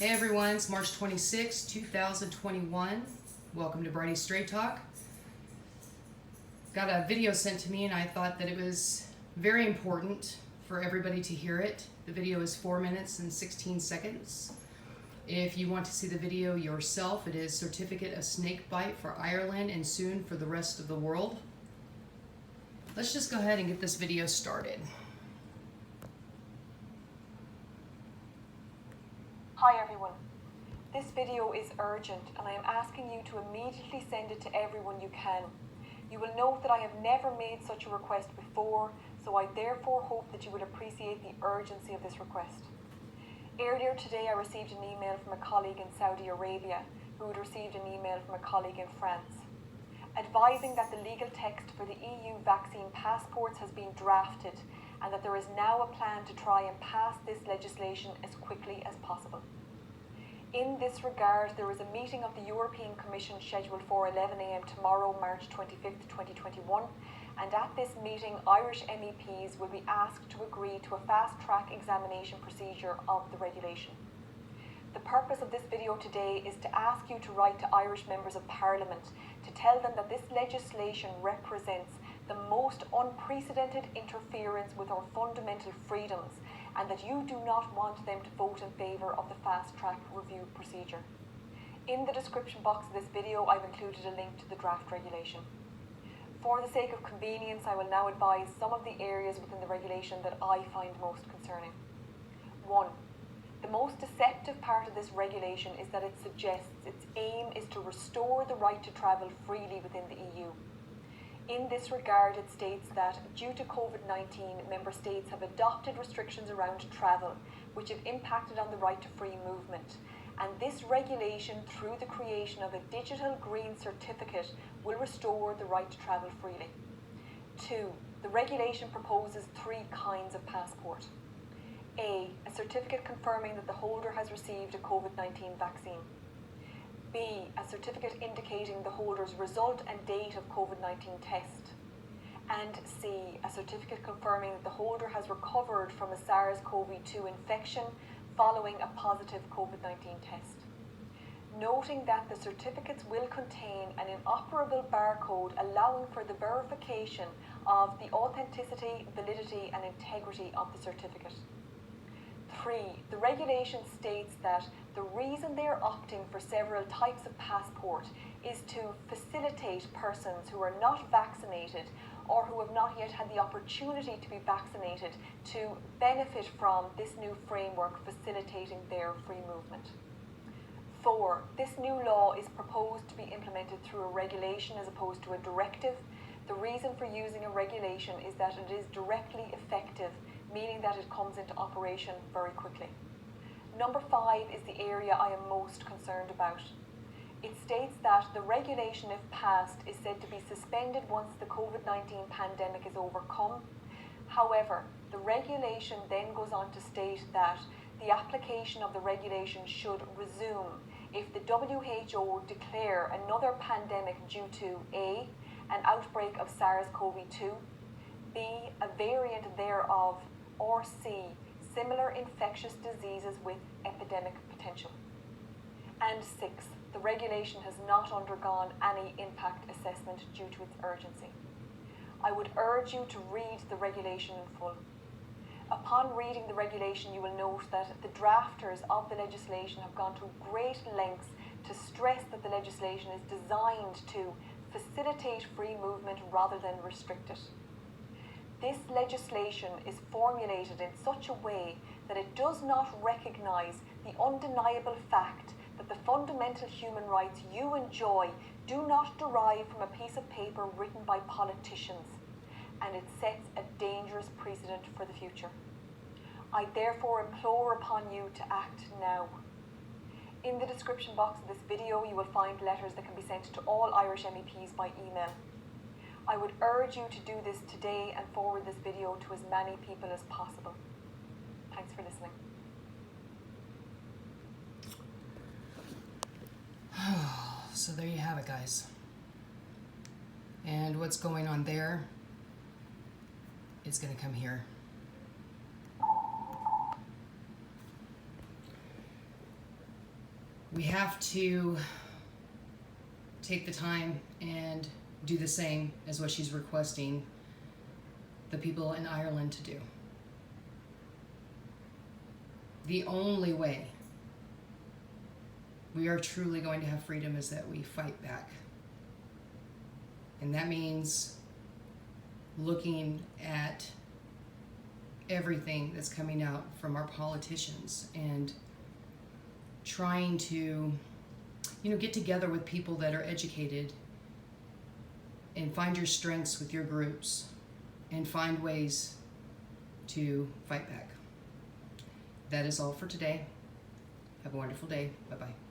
Hey everyone, it's March 26, 2021. Welcome to Bridie Straight Talk. Got a video sent to me and I thought that it was very important for everybody to hear it. The video is 4 minutes and 16 seconds. If you want to see the video yourself, it is Certificate of Snakebite for Ireland and soon for the rest of the world. Let's just go ahead and get this video started. Hi everyone, this video is urgent and I am asking you to immediately send it to everyone you can. You will note that I have never made such a request before, so I therefore hope that you will appreciate the urgency of this request. Earlier today I received an email from a colleague in Saudi Arabia who had received an email from a colleague in France, advising that the legal text for the EU vaccine passports has been drafted and that there is now a plan to try and pass this legislation as quickly as possible. In this regard, there is a meeting of the European Commission scheduled for 11 a.m. tomorrow, March 25th, 2021, and at this meeting, Irish MEPs will be asked to agree to a fast-track examination procedure of the regulation. The purpose of this video today is to ask you to write to Irish members of Parliament to tell them that this legislation represents the most unprecedented interference with our fundamental freedoms and that you do not want them to vote in favour of the fast-track review procedure. In the description box of this video, I've included a link to the draft regulation. For the sake of convenience, I will now advise some of the areas within the regulation that I find most concerning. 1. The most deceptive part of this regulation is that it suggests its aim is to restore the right to travel freely within the EU. In this regard, it states that due to COVID-19, member states have adopted restrictions around travel, which have impacted on the right to free movement. And this regulation, through the creation of a digital green certificate, will restore the right to travel freely. 2. The regulation proposes 3 kinds of passport. A certificate confirming that the holder has received a COVID-19 vaccine. B, a certificate indicating the holder's result and date of COVID-19 test. And C, a certificate confirming that the holder has recovered from a SARS-CoV-2 infection following a positive COVID-19 test. Noting that the certificates will contain an inoperable barcode allowing for the verification of the authenticity, validity and integrity of the certificate. 3. The regulation states that the reason they are opting for several types of passport is to facilitate persons who are not vaccinated or who have not yet had the opportunity to be vaccinated to benefit from this new framework facilitating their free movement. 4. This new law is proposed to be implemented through a regulation as opposed to a directive. The reason for using a regulation is that it is directly effective, meaning that it comes into operation very quickly. Number 5 is the area I am most concerned about. It states that the regulation, if passed, is said to be suspended once the COVID-19 pandemic is overcome. However, the regulation then goes on to state that the application of the regulation should resume if the WHO declare another pandemic due to A, an outbreak of SARS-CoV-2, B, a variant thereof, or C, similar infectious diseases with epidemic potential. And 6, the regulation has not undergone any impact assessment due to its urgency. I would urge you to read the regulation in full. Upon reading the regulation, you will note that the drafters of the legislation have gone to great lengths to stress that the legislation is designed to facilitate free movement rather than restrict it. This legislation is formulated in such a way that it does not recognise the undeniable fact that the fundamental human rights you enjoy do not derive from a piece of paper written by politicians, and it sets a dangerous precedent for the future. I therefore implore upon you to act now. In the description box of this video, you will find letters that can be sent to all Irish MEPs by email. I would urge you to do this today and forward this video to as many people as possible. Thanks for listening. So there you have it, guys. And what's going on there is going to come here. We have to take the time and do the same as what she's requesting the people in Ireland to do. The only way we are truly going to have freedom is that we fight back. And that means looking at everything that's coming out from our politicians and trying to, get together with people that are educated and find your strengths with your groups and find ways to fight back. That is all for today. Have a wonderful day. Bye-bye.